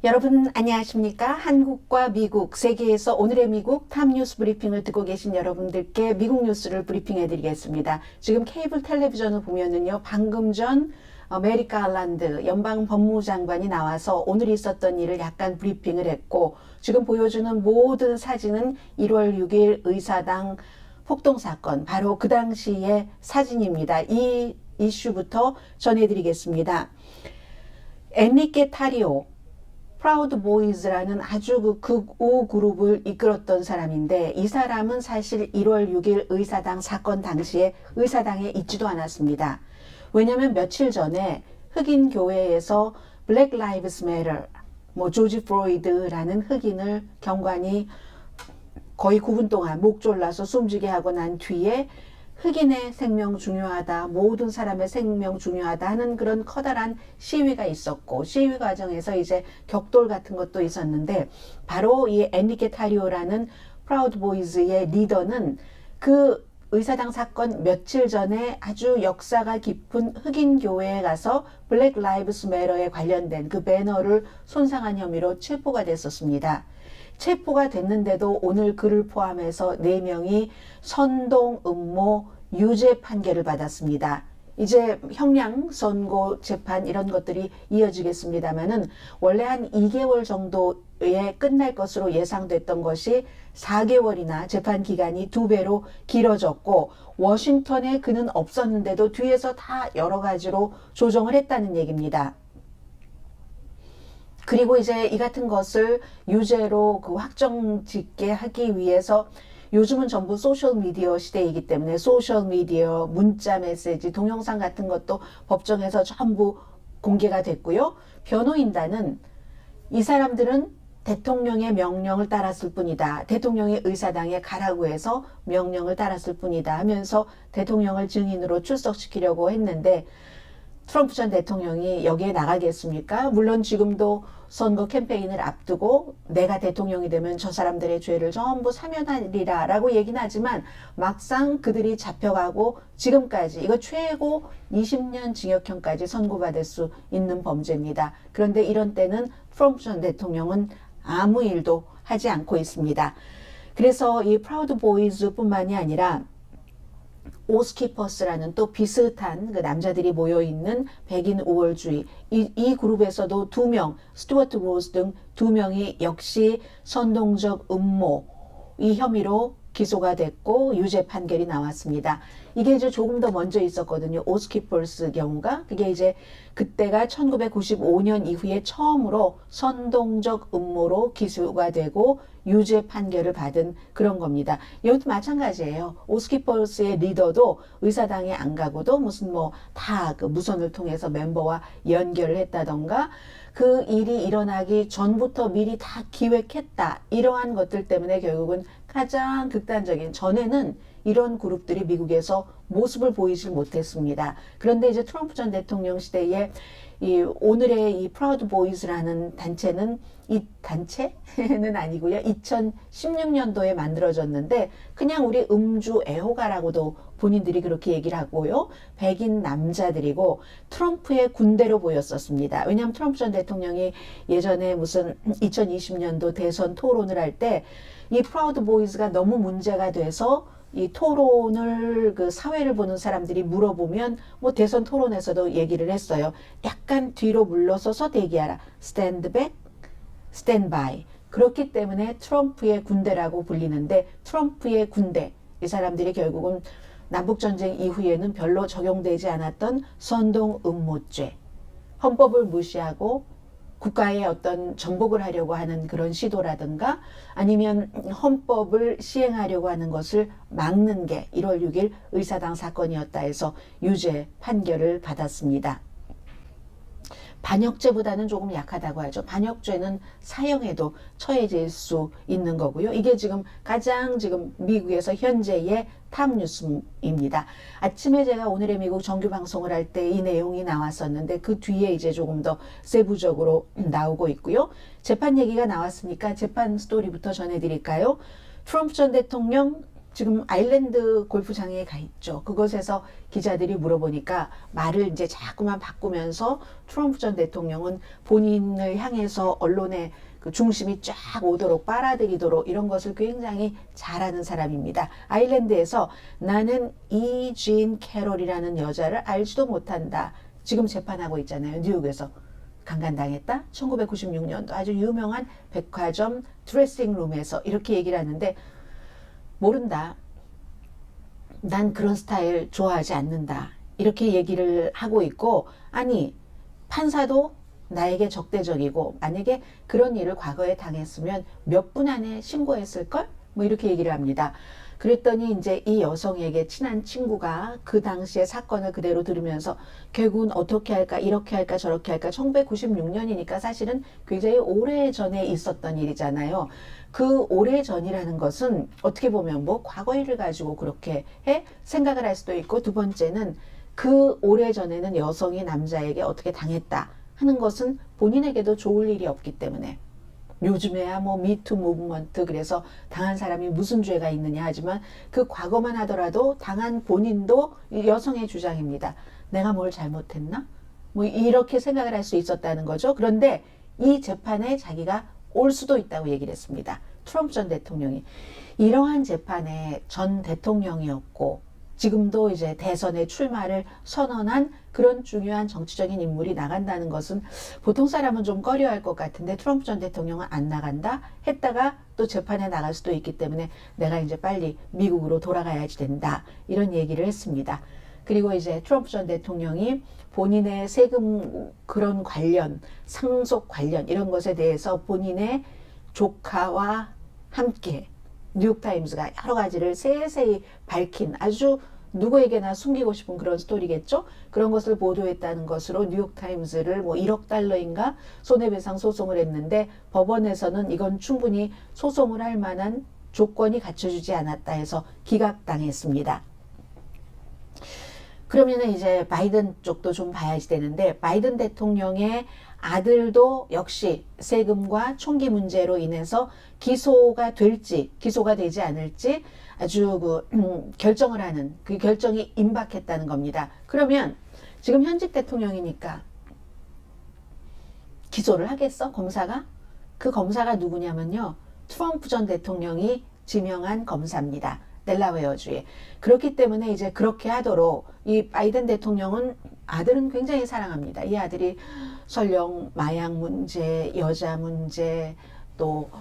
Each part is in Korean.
여러분 안녕하십니까? 한국과 미국, 세계에서 오늘의 미국 탑뉴스 브리핑을 듣고 계신 여러분들께 미국 뉴스를 브리핑해 드리겠습니다. 지금 케이블 텔레비전을 보면은요, 방금 전 메리 갈란드 연방 법무장관이 나와서 오늘 있었던 일을 약간 브리핑을 했고, 지금 보여주는 모든 사진은 1월 6일 의사당 폭동 사건, 바로 그 당시의 사진입니다. 이 이슈부터 전해드리겠습니다. 엔리케 타리오 프라우드 보이즈라는 아주 그 극우 그룹을 이끌었던 사람인데, 이 사람은 사실 1월 6일 의사당 사건 당시에 의사당에 있지도 않았습니다. 왜냐하면 며칠 전에 흑인 교회에서 블랙 라이브스 매터, 조지 프로이드라는 흑인을 경관이 거의 9분 동안 목 졸라서 숨지게 하고 난 뒤에 흑인의 생명 중요하다, 모든 사람의 생명 중요하다 하는 그런 커다란 시위가 있었고, 시위 과정에서 이제 격돌 같은 것도 있었는데, 바로 이 엔리케 타리오라는 프라우드 보이즈의 리더는 그 의사당 사건 며칠 전에 아주 역사가 깊은 흑인 교회에 가서 블랙 라이브스 매터에 관련된 그 배너를 손상한 혐의로 체포가 됐었습니다. 체포가 됐는데도 오늘 그를 포함해서 4명이 선동, 음모, 유죄 판결을 받았습니다. 이제 형량, 선고, 재판 이런 것들이 이어지겠습니다만은 원래 한 2개월 정도에 끝날 것으로 예상됐던 것이 4개월이나 재판 기간이 2배로 길어졌고, 워싱턴에 그는 없었는데도 뒤에서 다 여러 가지로 조정을 했다는 얘기입니다. 그리고 이제 이 같은 것을 유죄로 그 확정짓게 하기 위해서, 요즘은 전부 소셜미디어 시대이기 때문에 소셜미디어, 문자 메시지, 동영상 같은 것도 법정에서 전부 공개가 됐고요. 변호인단은 이 사람들은 대통령의 명령을 따랐을 뿐이다, 대통령이 의사당에 가라고 해서 명령을 따랐을 뿐이다 하면서 대통령을 증인으로 출석시키려고 했는데, 트럼프 전 대통령이 여기에 나가겠습니까? 물론 지금도 선거 캠페인을 앞두고 내가 대통령이 되면 저 사람들의 죄를 전부 사면하리라 라고 얘기는 하지만, 막상 그들이 잡혀가고 지금까지 이거 최고 20년 징역형까지 선고받을 수 있는 범죄입니다. 그런데 이런 때는 트럼프 전 대통령은 아무 일도 하지 않고 있습니다. 그래서 이 프라우드 보이즈 뿐만이 아니라 오스키퍼스라는 또 비슷한 그 남자들이 모여있는 백인 우월주의, 이 그룹에서도 2명, 스튜어트 로즈 등 2명이 역시 선동적 음모 이 혐의로 기소가 됐고 유죄 판결이 나왔습니다. 이게 이제 조금 더 먼저 있었거든요. 오스키퍼스 경우가. 그게 이제 그때가 1995년 이후에 처음으로 선동적 음모로 기소가 되고 유죄 판결을 받은 그런 겁니다. 이것도 마찬가지예요. 오스키퍼스의 리더도 의사당에 안 가고도 무슨 다 그 무선을 통해서 멤버와 연결을 했다던가, 그 일이 일어나기 전부터 미리 다 기획했다, 이러한 것들 때문에 결국은 가장 극단적인, 전에는 이런 그룹들이 미국에서 모습을 보이질 못했습니다. 그런데 이제 트럼프 전 대통령 시대에 오늘의 이 프라우드 보이즈라는 단체는, 이 단체는 아니고요, 2016년도에 만들어졌는데 그냥 우리 음주 애호가라고도 본인들이 그렇게 얘기를 하고요, 백인 남자들이고 트럼프의 군대로 보였었습니다. 왜냐하면 트럼프 전 대통령이 예전에 무슨 2020년도 대선 토론을 할 때 이 프라우드 보이즈가 너무 문제가 돼서 이 토론을, 그 사회를 보는 사람들이 물어보면 대선 토론에서도 얘기를 했어요. 약간 뒤로 물러서서 대기하라. 스탠드 백, 스탠드 바이. 그렇기 때문에 트럼프의 군대라고 불리는데, 트럼프의 군대, 이 사람들이 결국은 남북전쟁 이후에는 별로 적용되지 않았던 선동 음모죄, 헌법을 무시하고 국가의 어떤 정복을 하려고 하는 그런 시도라든가, 아니면 헌법을 시행하려고 하는 것을 막는 게 1월 6일 의사당 사건이었다 해서 유죄 판결을 받았습니다. 반역죄보다는 조금 약하다고 하죠. 반역죄는 사형에도 처해질 수 있는 거고요. 이게 지금 가장 지금 미국에서 현재의 탑뉴스입니다. 아침에 제가 오늘의 미국 정규 방송을 할 때 이 내용이 나왔었는데, 그 뒤에 이제 조금 더 세부적으로 나오고 있고요. 재판 얘기가 나왔으니까 재판 스토리부터 전해드릴까요? 트럼프 전 대통령 지금 아일랜드 골프장에 가 있죠. 그곳에서 기자들이 물어보니까 말을 이제 자꾸만 바꾸면서 트럼프 전 대통령은 본인을 향해서 언론의 그 중심이 쫙 오도록 빨아들이도록 이런 것을 굉장히 잘하는 사람입니다. 아일랜드에서 나는 이진 캐롤이라는 여자를 알지도 못한다. 지금 재판하고 있잖아요. 뉴욕에서. 강간당했다. 1996년도 아주 유명한 백화점 드레싱룸에서 이렇게 얘기를 하는데 모른다. 난 그런 스타일 좋아하지 않는다. 이렇게 얘기를 하고 있고 아니 판사도 나에게 적대적이고 만약에 그런 일을 과거에 당했으면 몇 분 안에 신고했을걸? 뭐 이렇게 얘기를 합니다. 그랬더니 이제 이 여성에게 친한 친구가 그 당시의 사건을 그대로 들으면서 결국은 어떻게 할까 이렇게 할까 저렇게 할까 1996년이니까 사실은 굉장히 오래전에 있었던 일이잖아요. 그 오래전이라는 것은 어떻게 보면 뭐 과거 일을 가지고 그렇게 생각을 할 수도 있고 두 번째는 그 오래전에는 여성이 남자에게 어떻게 당했다 하는 것은 본인에게도 좋을 일이 없기 때문에 요즘에야 뭐 미투 무브먼트 그래서 당한 사람이 무슨 죄가 있느냐 하지만 그 과거만 하더라도 당한 본인도 여성의 주장입니다. 내가 뭘 잘못했나? 뭐 이렇게 생각을 할 수 있었다는 거죠. 그런데 이 재판에 자기가 올 수도 있다고 얘기를 했습니다. 트럼프 전 대통령이 이러한 재판에 전 대통령이었고 지금도 이제 대선에 출마를 선언한 그런 중요한 정치적인 인물이 나간다는 것은 보통 사람은 좀 꺼려할 것 같은데 트럼프 전 대통령은 안 나간다 했다가 또 재판에 나갈 수도 있기 때문에 내가 이제 빨리 미국으로 돌아가야지 된다 이런 얘기를 했습니다. 그리고 이제 트럼프 전 대통령이 본인의 세금 그런 관련 상속 관련 이런 것에 대해서 본인의 조카와 함께 뉴욕타임스가 여러 가지를 세세히 밝힌 아주 누구에게나 숨기고 싶은 그런 스토리겠죠. 그런 것을 보도했다는 것으로 뉴욕타임스를 뭐 1억 달러인가 손해배상 소송을 했는데 법원에서는 이건 충분히 소송을 할 만한 조건이 갖춰주지 않았다 해서 기각당했습니다. 그러면은 이제 바이든 쪽도 좀 봐야지 되는데 바이든 대통령의 아들도 역시 세금과 총기 문제로 인해서 기소가 될지 기소가 되지 않을지 아주 결정을 하는 그 결정이 임박했다는 겁니다. 그러면 지금 현직 대통령이니까 기소를 하겠어? 검사가? 그 검사가 누구냐면요. 트럼프 전 대통령이 지명한 검사입니다. 델라웨어주에. 그렇기 때문에 이제 그렇게 하도록 이 바이든 대통령은 아들은 굉장히 사랑합니다. 이 아들이 설령 마약 문제, 여자 문제, 또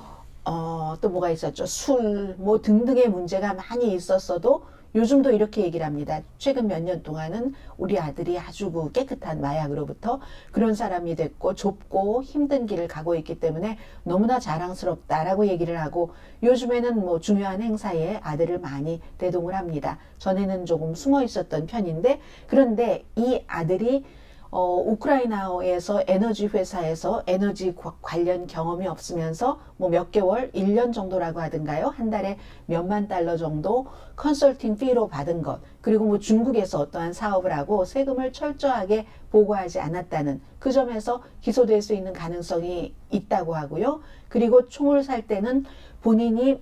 뭐가 있었죠? 술, 뭐 등등의 문제가 많이 있었어도 요즘도 이렇게 얘기를 합니다. 최근 몇 년 동안은 우리 아들이 아주 그 깨끗한 마약으로부터 그런 사람이 됐고 좁고 힘든 길을 가고 있기 때문에 너무나 자랑스럽다라고 얘기를 하고 요즘에는 뭐 중요한 행사에 아들을 많이 대동을 합니다. 전에는 조금 숨어 있었던 편인데 그런데 이 아들이 우크라이나에서 에너지 회사에서 에너지 관련 경험이 없으면서 뭐 몇 개월, 1년 정도라고 하던가요? 한 달에 몇만 달러 정도 컨설팅 피로 받은 것. 그리고 뭐 중국에서 어떠한 사업을 하고 세금을 철저하게 보고하지 않았다는 그 점에서 기소될 수 있는 가능성이 있다고 하고요. 그리고 총을 살 때는 본인이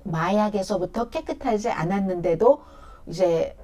마약에서부터 깨끗하지 않았는데도 이제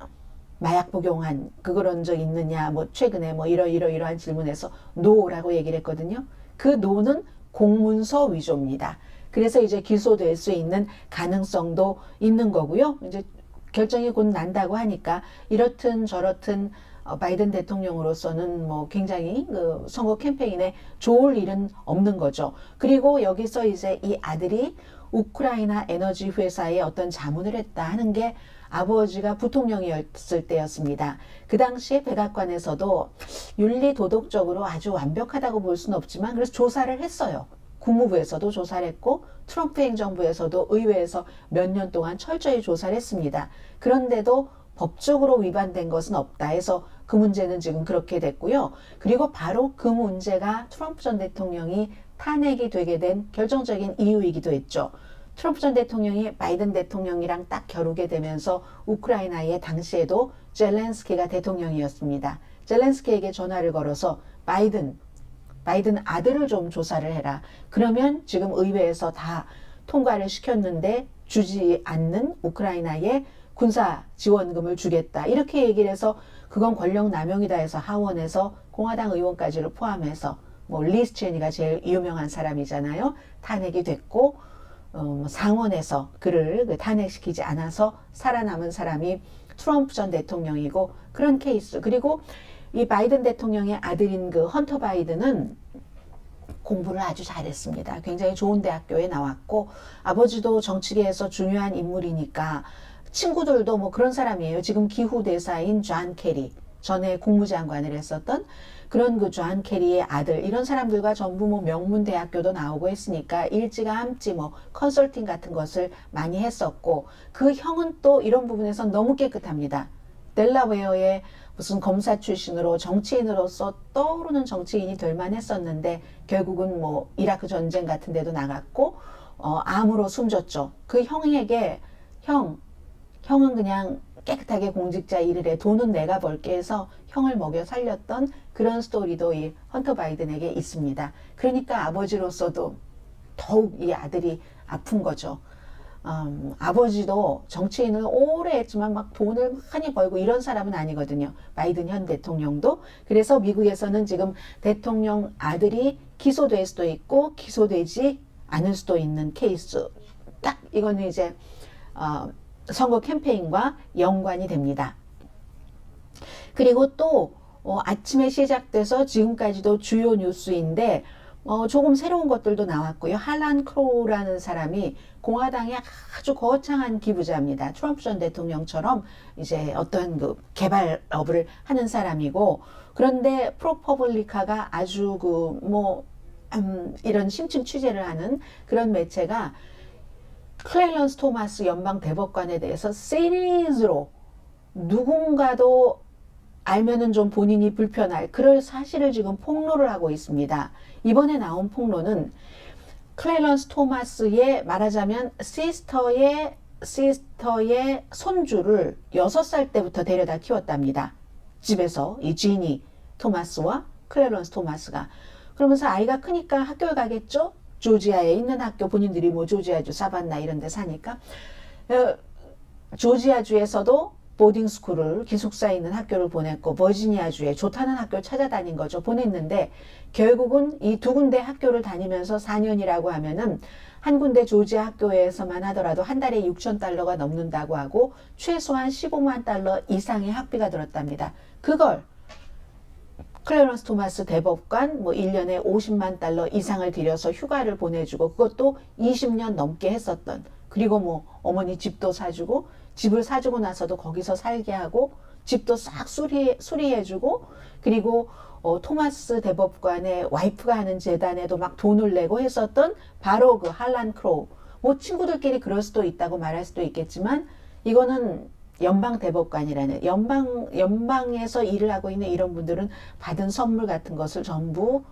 마약 복용한 그런 적 있느냐 뭐 최근에 뭐 이러한 질문에서 노라고 얘기를 했거든요. 그 노는 공문서 위조입니다. 그래서 이제 기소될 수 있는 가능성도 있는 거고요. 이제 결정이 곧 난다고 하니까 이렇든 저렇든 바이든 대통령으로서는 뭐 굉장히 그 선거 캠페인에 좋을 일은 없는 거죠. 그리고 여기서 이제 이 아들이 우크라이나 에너지 회사에 어떤 자문을 했다 하는 게 아버지가 부통령이었을 때였습니다. 그 당시에 백악관에서도 윤리 도덕적으로 아주 완벽하다고 볼 수는 없지만 그래서 조사를 했어요. 국무부에서도 조사를 했고 트럼프 행정부에서도 의회에서 몇 년 동안 철저히 조사를 했습니다. 그런데도 법적으로 위반된 것은 없다 해서 그 문제는 지금 그렇게 됐고요. 그리고 바로 그 문제가 트럼프 전 대통령이 탄핵이 되게 된 결정적인 이유이기도 했죠. 트럼프 전 대통령이 바이든 대통령이랑 딱 겨루게 되면서 우크라이나에 당시에도 젤렌스키가 대통령이었습니다. 젤렌스키에게 전화를 걸어서 바이든 아들을 좀 조사를 해라. 그러면 지금 의회에서 다 통과를 시켰는데 주지 않는 우크라이나에 군사 지원금을 주겠다. 이렇게 얘기를 해서 그건 권력 남용이다 해서 하원에서 공화당 의원까지를 포함해서 뭐 리스 체니가 제일 유명한 사람이잖아요. 탄핵이 됐고 상원에서 그를 탄핵시키지 않아서 살아남은 사람이 트럼프 전 대통령이고 그런 케이스. 그리고 이 바이든 대통령의 아들인 그 헌터 바이든은 공부를 아주 잘했습니다. 굉장히 좋은 대학교에 나왔고 아버지도 정치계에서 중요한 인물이니까 친구들도 뭐 그런 사람이에요. 지금 기후대사인 존 케리, 전에 국무장관을 했었던 그런 그 존 케리의 아들, 이런 사람들과 전부 뭐 명문 대학교도 나오고 했으니까 일찌감치 뭐 컨설팅 같은 것을 많이 했었고, 그 형은 또 이런 부분에서 너무 깨끗합니다. 델라웨어의 무슨 검사 출신으로 정치인으로서 떠오르는 정치인이 될 만했었는데 결국은 뭐 이라크 전쟁 같은 데도 나갔고 암으로 숨졌죠. 그 형에게 형은 그냥 깨끗하게 공직자 일을 해 돈은 내가 벌게 해서 형을 먹여 살렸던 그런 스토리도 이 헌터 바이든에게 있습니다. 그러니까 아버지로서도 더욱 이 아들이 아픈 거죠. 아버지도 정치인을 오래 했지만 막 돈을 많이 벌고 이런 사람은 아니거든요. 바이든 현 대통령도. 그래서 미국에서는 지금 대통령 아들이 기소될 수도 있고 기소되지 않을 수도 있는 케이스. 딱 이거는 이제 선거 캠페인과 연관이 됩니다. 그리고 또 아침에 시작돼서 지금까지도 주요 뉴스인데 조금 새로운 것들도 나왔고요. 할란 크로우라는 사람이 공화당의 아주 거창한 기부자입니다. 트럼프 전 대통령처럼 이제 어떤 그 개발업을 하는 사람이고, 그런데 프로퍼블리카가 아주 이런 심층 취재를 하는 그런 매체가 클래런스 토마스 연방 대법관에 대해서 시리즈로 누군가도 알면은 좀 본인이 불편할 그럴 사실을 지금 폭로를 하고 있습니다. 이번에 나온 폭로는 클래런스 토마스의 말하자면 시스터의 손주를 6살 때부터 데려다 키웠답니다. 집에서 이 지니 토마스와 클래런스 토마스가. 그러면서 아이가 크니까 학교에 가겠죠? 조지아에 있는 학교, 본인들이 뭐 조지아주 사반나 이런 데 사니까 조지아주에서도 보딩스쿨을 기숙사에 있는 학교를 보냈고 버지니아주에 좋다는 학교를 찾아다닌 거죠. 보냈는데 결국은 이 두 군데 학교를 다니면서 4년이라고 하면은 한 군데 조지아 학교에서만 하더라도 한 달에 $6,000가 넘는다고 하고 최소한 $15만 이상의 학비가 들었답니다. 그걸 클래런스 토마스 대법관 1년에 $50만 이상을 들여서 휴가를 보내주고 그것도 20년 넘게 했었던, 그리고 어머니 집도 사주고 집을 사주고 나서도 거기서 살게 하고 집도 싹 수리해주고, 그리고 토마스 대법관의 와이프가 하는 재단에도 막 돈을 내고 했었던 바로 그 할란 크로우. 친구들끼리 그럴 수도 있다고 말할 수도 있겠지만 이거는 연방 대법관이라는 연방에서 일을 하고 있는 이런 분들은 받은 선물 같은 것을 전부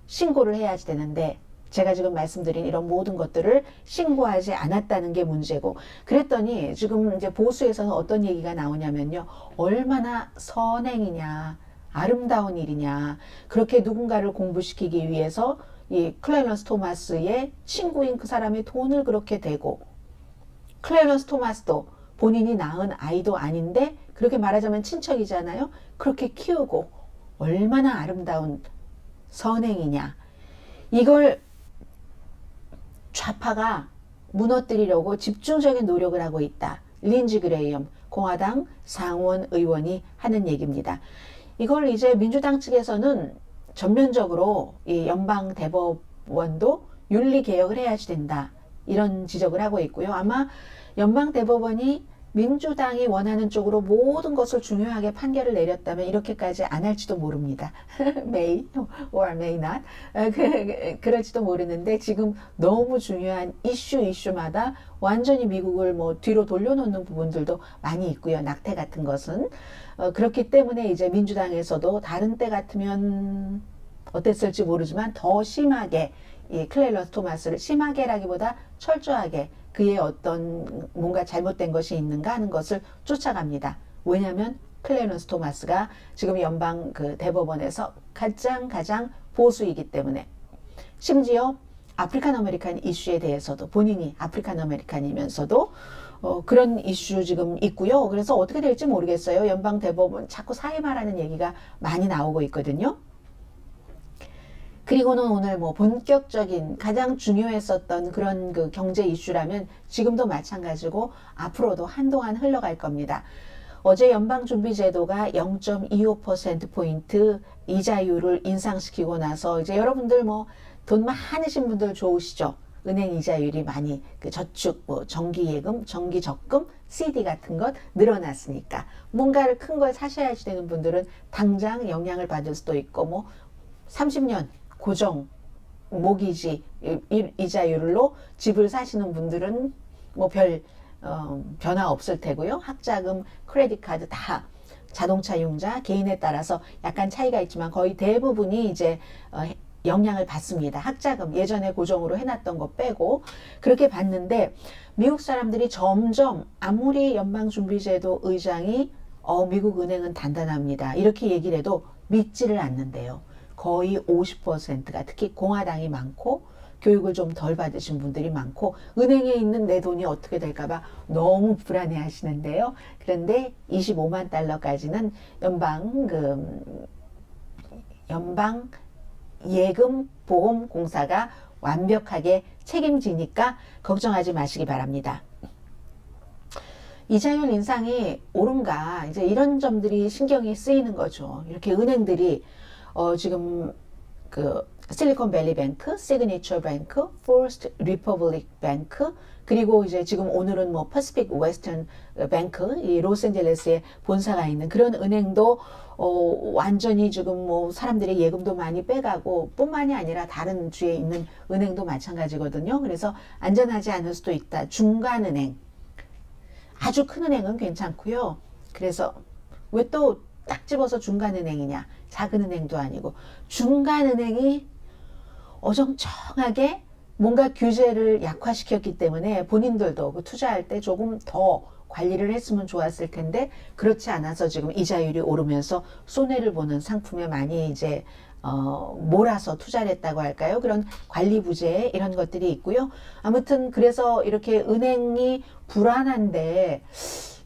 신고를 해야지 되는데 제가 지금 말씀드린 이런 모든 것들을 신고하지 않았다는 게 문제고, 그랬더니 지금 이제 보수에서는 어떤 얘기가 나오냐면요. 얼마나 선행이냐, 아름다운 일이냐, 그렇게 누군가를 공부시키기 위해서 이 클래런스 토마스의 친구인 그 사람의 돈을 그렇게 대고, 클래런스 토마스도 본인이 낳은 아이도 아닌데 그렇게 말하자면 친척이잖아요. 그렇게 키우고 얼마나 아름다운 선행이냐. 이걸 좌파가 무너뜨리려고 집중적인 노력을 하고 있다. 린지 그레이엄 공화당 상원 의원이 하는 얘기입니다. 이걸 이제 민주당 측에서는 전면적으로 이 연방 대법원도 윤리 개혁을 해야지 된다. 이런 지적을 하고 있고요. 아마 연방 대법원이 민주당이 원하는 쪽으로 모든 것을 중요하게 판결을 내렸다면 이렇게까지 안 할지도 모릅니다. May or may not. 그럴지도 모르는데 지금 너무 중요한 이슈마다 완전히 미국을 뒤로 돌려놓는 부분들도 많이 있고요. 낙태 같은 것은. 그렇기 때문에 이제 민주당에서도 다른 때 같으면 어땠을지 모르지만 더 심하게 이 클래런스 토마스를, 심하게라기보다 철저하게 그의 어떤 뭔가 잘못된 것이 있는가 하는 것을 쫓아갑니다. 왜냐하면 클래런스 토마스가 지금 연방 그 대법원에서 가장 보수이기 때문에. 심지어 아프리칸 아메리칸 이슈에 대해서도 본인이 아프리칸 아메리칸이면서도 그런 이슈 지금 있고요. 그래서 어떻게 될지 모르겠어요. 연방 대법원 자꾸 사임하라는 얘기가 많이 나오고 있거든요. 그리고는 오늘 뭐 본격적인 가장 중요했었던 그런 그 경제 이슈라면 지금도 마찬가지고 앞으로도 한동안 흘러갈 겁니다. 어제 연방준비제도가 0.25%포인트 이자율을 인상시키고 나서 이제 여러분들 뭐 돈 많으신 분들 좋으시죠? 은행 이자율이 많이 그 저축, 뭐 정기예금, 정기적금, CD 같은 것 늘어났으니까 뭔가를 큰 걸 사셔야지 되는 분들은 당장 영향을 받을 수도 있고 뭐 30년 고정 모기지 이자율로 집을 사시는 분들은 뭐 별 변화 없을 테고요. 학자금, 크레딧 카드 다 자동차 융자 개인에 따라서 약간 차이가 있지만 거의 대부분이 이제 영향을 받습니다. 학자금 예전에 고정으로 해놨던 거 빼고 그렇게 받는데 미국 사람들이 점점 아무리 연방준비제도 의장이 미국 은행은 단단합니다. 이렇게 얘기를 해도 믿지를 않는데요. 거의 50%가 특히 공화당이 많고 교육을 좀 덜 받으신 분들이 많고 은행에 있는 내 돈이 어떻게 될까봐 너무 불안해 하시는데요. 그런데 25만 달러까지는 연방 예금 보험 공사가 완벽하게 책임지니까 걱정하지 마시기 바랍니다. 이자율 인상이 옳은가 이제 이런 점들이 신경이 쓰이는 거죠. 이렇게 은행들이 지금 그 실리콘밸리 뱅크, 시그니처 뱅크, 포스트 리퍼블릭 뱅크 그리고 이제 지금 오늘은 뭐 퍼시픽 웨스턴 뱅크 이 로스앤젤레스에 본사가 있는 그런 은행도 완전히 지금 뭐 사람들의 예금도 많이 빼가고 뿐만이 아니라 다른 주에 있는 은행도 마찬가지거든요. 그래서 안전하지 않을 수도 있다. 중간은행 아주 큰 은행은 괜찮고요. 그래서 왜 또 딱 집어서 중간은행이냐. 작은 은행도 아니고 중간은행이 어정쩡하게 뭔가 규제를 약화시켰기 때문에 본인들도 그 투자할 때 조금 더 관리를 했으면 좋았을 텐데 그렇지 않아서 지금 이자율이 오르면서 손해를 보는 상품에 많이 이제 몰아서 투자를 했다고 할까요? 그런 관리 부재 이런 것들이 있고요. 아무튼 그래서 이렇게 은행이 불안한데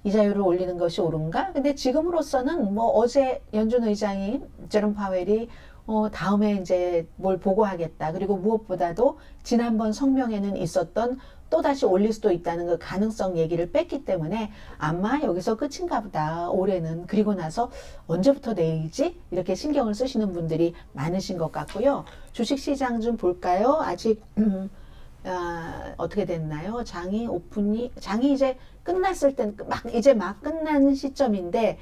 이자율을 올리는 것이 옳은가? 근데 지금으로서는 뭐 어제 연준 의장이 제롬 파웰이 다음에 이제 뭘 보고하겠다. 그리고 무엇보다도 지난번 성명에는 있었던 또다시 올릴 수도 있다는 그 가능성 얘기를 뺐기 때문에 아마 여기서 끝인가 보다 올해는. 그리고 나서 언제부터 내리지? 이렇게 신경을 쓰시는 분들이 많으신 것 같고요. 주식시장 좀 볼까요? 아직 어떻게 됐나요? 장이 이제 끝났을 땐 이제 막 끝나는 시점인데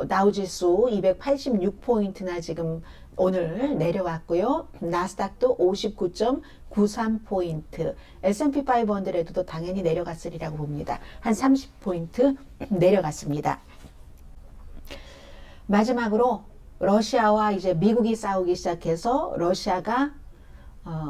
다우지수 286포인트나 지금 오늘 내려왔고요. 나스닥도 59.93포인트, S&P 500도 당연히 내려갔으리라고 봅니다. 한 30포인트 내려갔습니다. 마지막으로 러시아와 이제 미국이 싸우기 시작해서 러시아가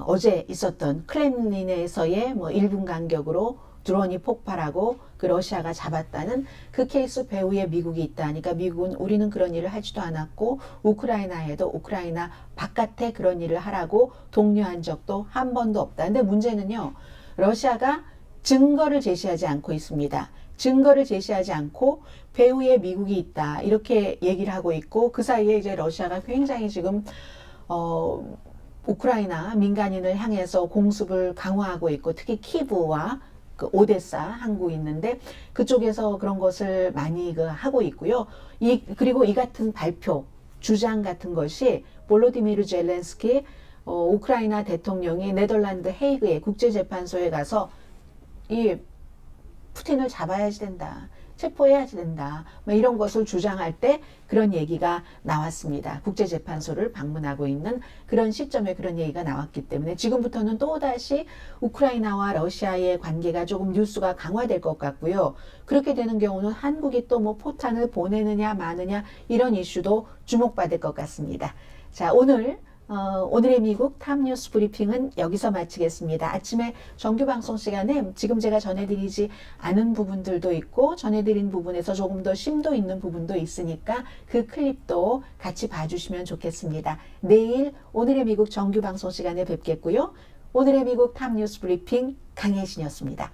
어제 있었던 크렘린에서의 뭐 1분 간격으로 드론이 폭발하고 그 러시아가 잡았다는 그 케이스 배후에 미국이 있다니까 미국은 우리는 그런 일을 하지도 않았고 우크라이나에도 우크라이나 바깥에 그런 일을 하라고 독려한 적도 한 번도 없다. 근데 문제는요. 러시아가 증거를 제시하지 않고 있습니다. 증거를 제시하지 않고 배후에 미국이 있다. 이렇게 얘기를 하고 있고 그 사이에 이제 러시아가 굉장히 지금 우크라이나 민간인을 향해서 공습을 강화하고 있고 특히 키브와 그 오데사 항구 있는데 그쪽에서 그런 것을 많이 하고 있고요. 그리고 이 같은 발표, 주장 같은 것이 볼로디미르 젤렌스키 우크라이나 대통령이 네덜란드 헤이그의 국제재판소에 가서 이 푸틴을 잡아야지 된다. 체포해야지 된다. 뭐 이런 것을 주장할 때 그런 얘기가 나왔습니다. 국제재판소를 방문하고 있는 그런 시점에 그런 얘기가 나왔기 때문에 지금부터는 또다시 우크라이나와 러시아의 관계가 조금 뉴스가 강화될 것 같고요. 그렇게 되는 경우는 한국이 또 뭐 포탄을 보내느냐 마느냐 이런 이슈도 주목받을 것 같습니다. 자, 오늘의 미국 탑뉴스 브리핑은 여기서 마치겠습니다. 아침에 정규 방송 시간에 지금 제가 전해드리지 않은 부분들도 있고 전해드린 부분에서 조금 더 심도 있는 부분도 있으니까 그 클립도 같이 봐주시면 좋겠습니다. 내일 오늘의 미국 정규 방송 시간에 뵙겠고요. 오늘의 미국 탑뉴스 브리핑 강혜신이었습니다.